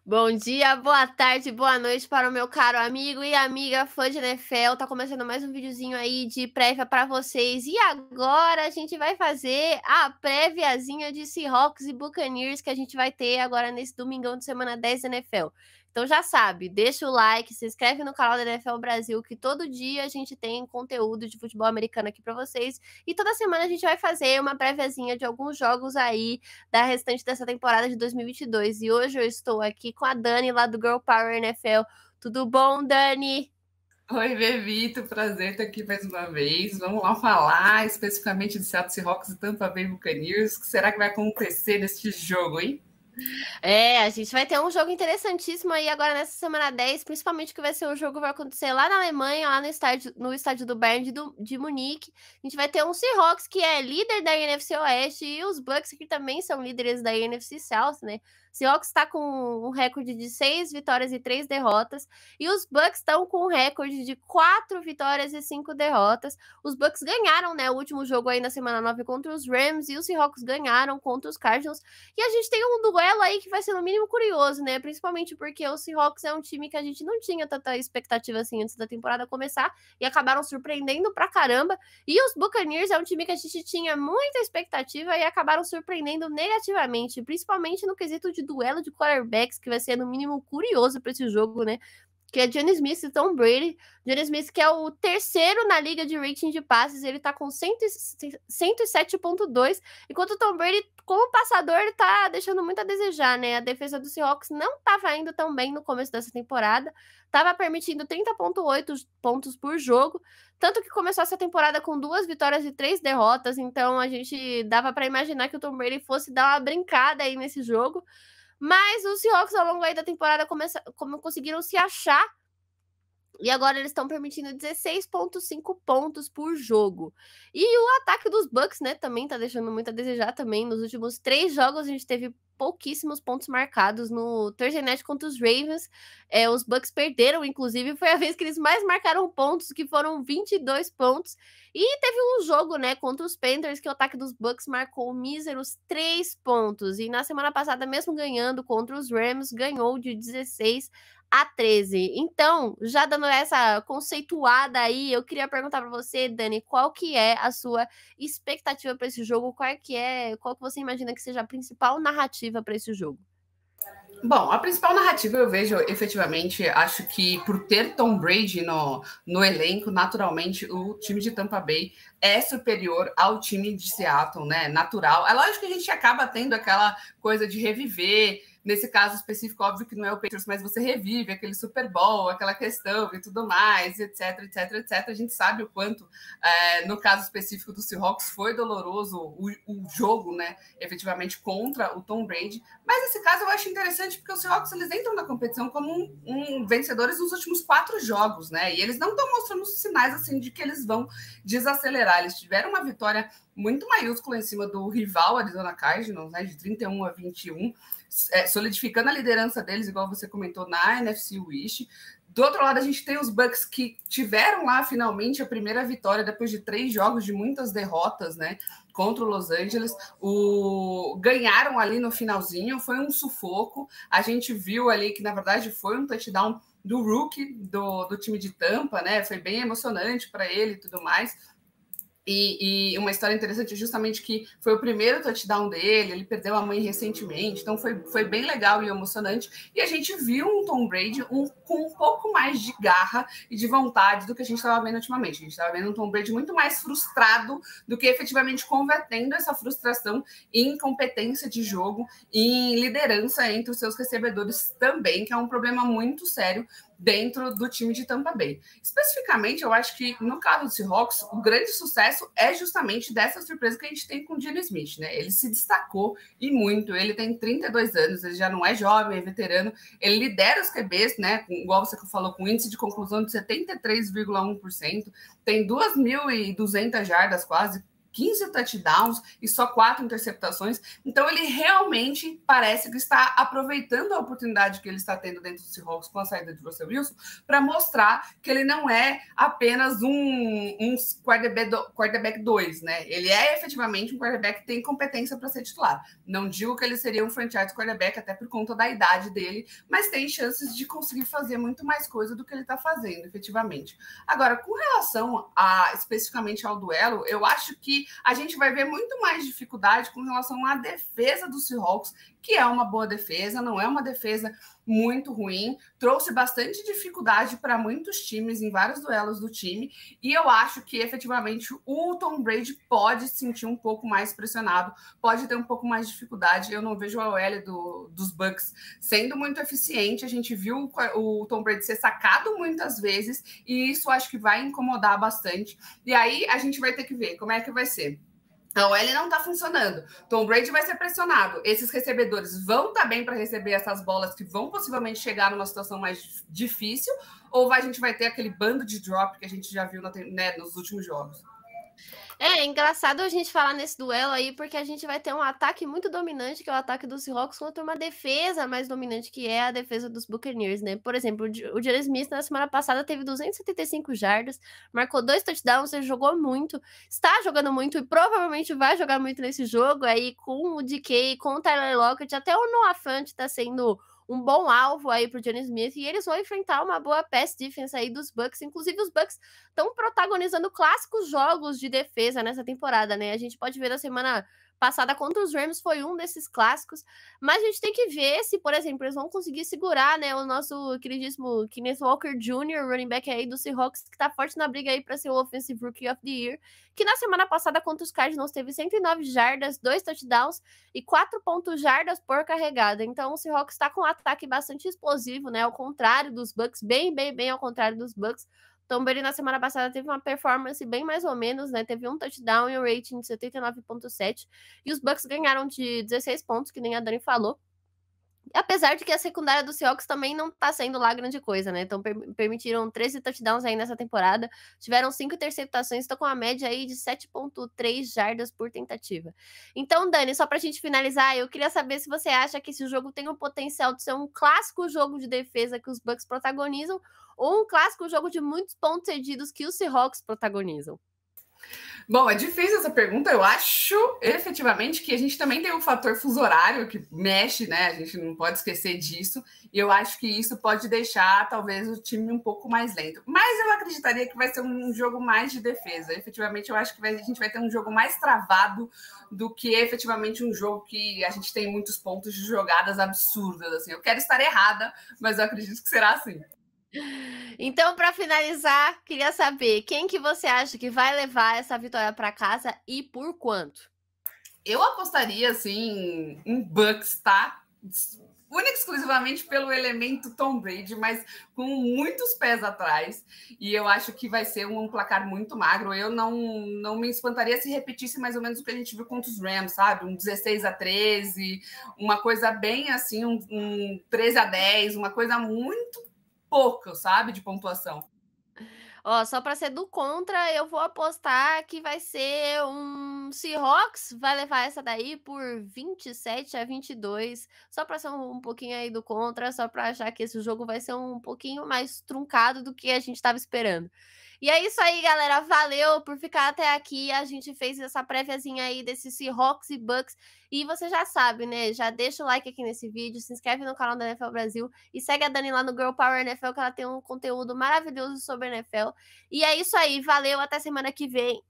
Bom dia, boa tarde, boa noite para o meu caro amigo e amiga fã de NFL. Tá começando mais um videozinho aí de prévia para vocês. E agora a gente vai fazer a préviazinha de Seahawks e Buccaneers que a gente vai ter agora nesse domingão de semana 10 da NFL. Então já sabe, deixa o like, se inscreve no canal da NFL Brasil, que todo dia a gente tem conteúdo de futebol americano aqui para vocês. E toda semana a gente vai fazer uma préviazinha de alguns jogos aí da restante dessa temporada de 2022. E hoje eu estou aqui com a Dani, lá do Girl Power NFL. Tudo bom, Dani? Oi, Bebito, prazer estar aqui mais uma vez. Vamos lá falar especificamente de Seattle Seahawks e Tampa Bay Buccaneers. O que será que vai acontecer neste jogo, hein? A gente vai ter um jogo interessantíssimo aí agora nessa semana 10, principalmente que vai ser o jogo que vai acontecer lá na Alemanha, lá no estádio do Bayern de Munique. A gente vai ter um Seahawks que é líder da NFC Oeste e os Bucks que também são líderes da NFC South, né? Seahawks está com um recorde de 6 vitórias e 3 derrotas. E os Bucks estão com um recorde de 4 vitórias e 5 derrotas. Os Bucks ganharam, né, o último jogo aí na semana 9 contra os Rams. E os Seahawks ganharam contra os Cardinals. E a gente tem um duelo aí que vai ser no mínimo curioso, né? Principalmente porque o Seahawks é um time que a gente não tinha tanta expectativa assim antes da temporada começar. E acabaram surpreendendo pra caramba. E os Buccaneers é um time que a gente tinha muita expectativa e acabaram surpreendendo negativamente. Principalmente no quesito de duelo de quarterbacks, que vai ser no mínimo curioso para esse jogo, né? Que é Johnny Smith e Tom Brady. Johnny Smith, que é o terceiro na liga de rating de passes, ele tá com 107,2, enquanto o Tom Brady, como passador, ele tá deixando muito a desejar, né? A defesa do Seahawks não tava indo tão bem no começo dessa temporada, tava permitindo 30,8 pontos por jogo, tanto que começou essa temporada com 2 vitórias e 3 derrotas, então a gente dava para imaginar que o Tom Brady fosse dar uma brincada aí nesse jogo. Mas os Seahawks, ao longo aí da temporada, como conseguiram se achar. E agora eles estão permitindo 16,5 pontos por jogo. E o ataque dos Bucks, né, também tá deixando muito a desejar também. Nos últimos 3 jogos a gente teve pouquíssimos pontos marcados. No Thursday Night contra os Ravens, os Bucks perderam, inclusive, foi a vez que eles mais marcaram pontos, que foram 22 pontos. E teve um jogo, né, contra os Panthers, que o ataque dos Bucks marcou míseros 3 pontos. E na semana passada, mesmo ganhando contra os Rams, ganhou de 16-13. Então, já dando essa conceituada aí, eu queria perguntar para você, Dani, qual que é a sua expectativa para esse jogo? Qual que você imagina que seja a principal narrativa para esse jogo? Bom, a principal narrativa eu vejo efetivamente, acho que por ter Tom Brady no elenco, naturalmente o time de Tampa Bay é superior ao time de Seattle, né? Natural. É lógico que a gente acaba tendo aquela coisa de reviver. Nesse caso específico, óbvio que não é o Patriots, mas você revive aquele Super Bowl, aquela questão e tudo mais, etc, etc, etc. A gente sabe o quanto, no caso específico do Seahawks, foi doloroso o jogo, né, efetivamente, contra o Tom Brady. Mas nesse caso eu acho interessante porque os Seahawks, eles entram na competição como vencedores nos últimos 4 jogos, né? E eles não estão mostrando sinais, assim, de que eles vão desacelerar. Eles tiveram uma vitória muito maiúscula em cima do rival Arizona Cardinals, né, de 31-21, solidificando a liderança deles, igual você comentou, na NFC West. Do outro lado, a gente tem os Bucks que tiveram lá, finalmente, a primeira vitória depois de 3 jogos de muitas derrotas, né, contra o Los Angeles. Ganharam ali no finalzinho, foi um sufoco. A gente viu ali que, na verdade, foi um touchdown do rookie do time de Tampa, né, foi bem emocionante para ele e tudo mais. E uma história interessante justamente que foi o primeiro touchdown dele, ele perdeu a mãe recentemente, então foi bem legal e emocionante. E a gente viu um Tom Brady com um pouco mais de garra e de vontade do que a gente estava vendo ultimamente. A gente estava vendo um Tom Brady muito mais frustrado do que efetivamente convertendo essa frustração em competência de jogo e em liderança entre os seus recebedores também, que é um problema muito sério dentro do time de Tampa Bay. Especificamente, eu acho que no caso do Seahawks, o grande sucesso é justamente dessa surpresa que a gente tem com o Geno Smith, né? Ele se destacou e muito, ele tem 32 anos, ele já não é jovem, é veterano, ele lidera os QBs, né? Igual você falou, com índice de conclusão de 73,1%, tem 2.200 jardas quase, 15 touchdowns e só 4 interceptações. Então, ele realmente parece que está aproveitando a oportunidade que ele está tendo dentro do Seahawks com a saída de Russell Wilson para mostrar que ele não é apenas um quarterback 2, né? Ele é efetivamente um quarterback que tem competência para ser titular. Não digo que ele seria um franchise quarterback, até por conta da idade dele, mas tem chances de conseguir fazer muito mais coisa do que ele está fazendo, efetivamente. Agora, com relação especificamente ao duelo, eu acho que a gente vai ver muito mais dificuldade com relação à defesa do Seahawks, que é uma boa defesa, não é uma defesa muito ruim, trouxe bastante dificuldade para muitos times em vários duelos do time, e eu acho que efetivamente o Tom Brady pode se sentir um pouco mais pressionado, pode ter um pouco mais de dificuldade. Eu não vejo a OL dos Bucks sendo muito eficiente, a gente viu o Tom Brady ser sacado muitas vezes, e isso acho que vai incomodar bastante, e aí a gente vai ter que ver como é que vai ser. A OL não está funcionando. Tom Brady vai ser pressionado. Esses recebedores vão estar bem para receber essas bolas que vão possivelmente chegar numa situação mais difícil, ou a gente vai ter aquele bando de drop que a gente já viu nos últimos jogos? É engraçado a gente falar nesse duelo aí, porque a gente vai ter um ataque muito dominante, que é o ataque dos Seahawks, contra uma defesa mais dominante, que é a defesa dos Buccaneers, né? Por exemplo, o Jalen Smith na semana passada teve 275 jardas, marcou 2 touchdowns, ele jogou muito, está jogando muito e provavelmente vai jogar muito nesse jogo aí com o DK, com o Tyler Lockett, até o Noah Fant tá sendo um bom alvo aí pro Jalen Smith, e eles vão enfrentar uma boa pass defense aí dos Bucks. Inclusive, os Bucks estão protagonizando clássicos jogos de defesa nessa temporada, né? A gente pode ver na semana passada contra os Rams foi um desses clássicos, mas a gente tem que ver se, por exemplo, eles vão conseguir segurar, né, o nosso queridíssimo Kenneth Walker Jr., running back aí do Seahawks, que tá forte na briga aí para ser o Offensive Rookie of the Year, que na semana passada contra os Cardinals teve 109 jardas, 2 touchdowns e 4 pontos jardas por carregada. Então o Seahawks tá com um ataque bastante explosivo, né, ao contrário dos Bucks, bem ao contrário dos Bucks. Tom Brady na semana passada teve uma performance bem mais ou menos, né? Teve um touchdown e um rating de 79,7. E os Bucks ganharam de 16 pontos, que nem a Dani falou. Apesar de que a secundária do Seahawks também não tá sendo lá grande coisa, né? Então permitiram 13 touchdowns aí nessa temporada, tiveram 5 interceptações, estão com uma média aí de 7,3 jardas por tentativa. Então, Dani, só pra gente finalizar, eu queria saber se você acha que esse jogo tem o potencial de ser um clássico jogo de defesa que os Bucks protagonizam, ou um clássico jogo de muitos pontos cedidos que os Seahawks protagonizam. Bom, é difícil essa pergunta. Eu acho efetivamente que a gente também tem um fator fuso horário que mexe, né? A gente não pode esquecer disso. E eu acho que isso pode deixar talvez o time um pouco mais lento. Mas eu acreditaria que vai ser um jogo mais de defesa. Efetivamente, eu acho que a gente vai ter um jogo mais travado do que efetivamente um jogo que a gente tem muitos pontos de jogadas absurdas. Assim, eu quero estar errada, mas eu acredito que será assim. Então, para finalizar, queria saber quem que você acha que vai levar essa vitória para casa e por quanto? Eu apostaria, assim, em Bucks, tá? Única e exclusivamente pelo elemento Tom Brady, mas com muitos pés atrás. E eu acho que vai ser um placar muito magro. Eu não me espantaria se repetisse mais ou menos o que a gente viu contra os Rams, sabe? Um 16-13, uma coisa bem assim, um 13-10, uma coisa muito pouco, sabe, de pontuação. Ó, só para ser do contra, eu vou apostar que vai ser um Seahawks, vai levar essa daí por 27-22, só para ser um pouquinho aí do contra, só para achar que esse jogo vai ser um pouquinho mais truncado do que a gente estava esperando. E é isso aí, galera. Valeu por ficar até aqui. A gente fez essa préviazinha aí desse Seahawks e Bucks. E você já sabe, né? Já deixa o like aqui nesse vídeo, se inscreve no canal da NFL Brasil e segue a Dani lá no Girl Power NFL, que ela tem um conteúdo maravilhoso sobre NFL. E é isso aí. Valeu. Até semana que vem.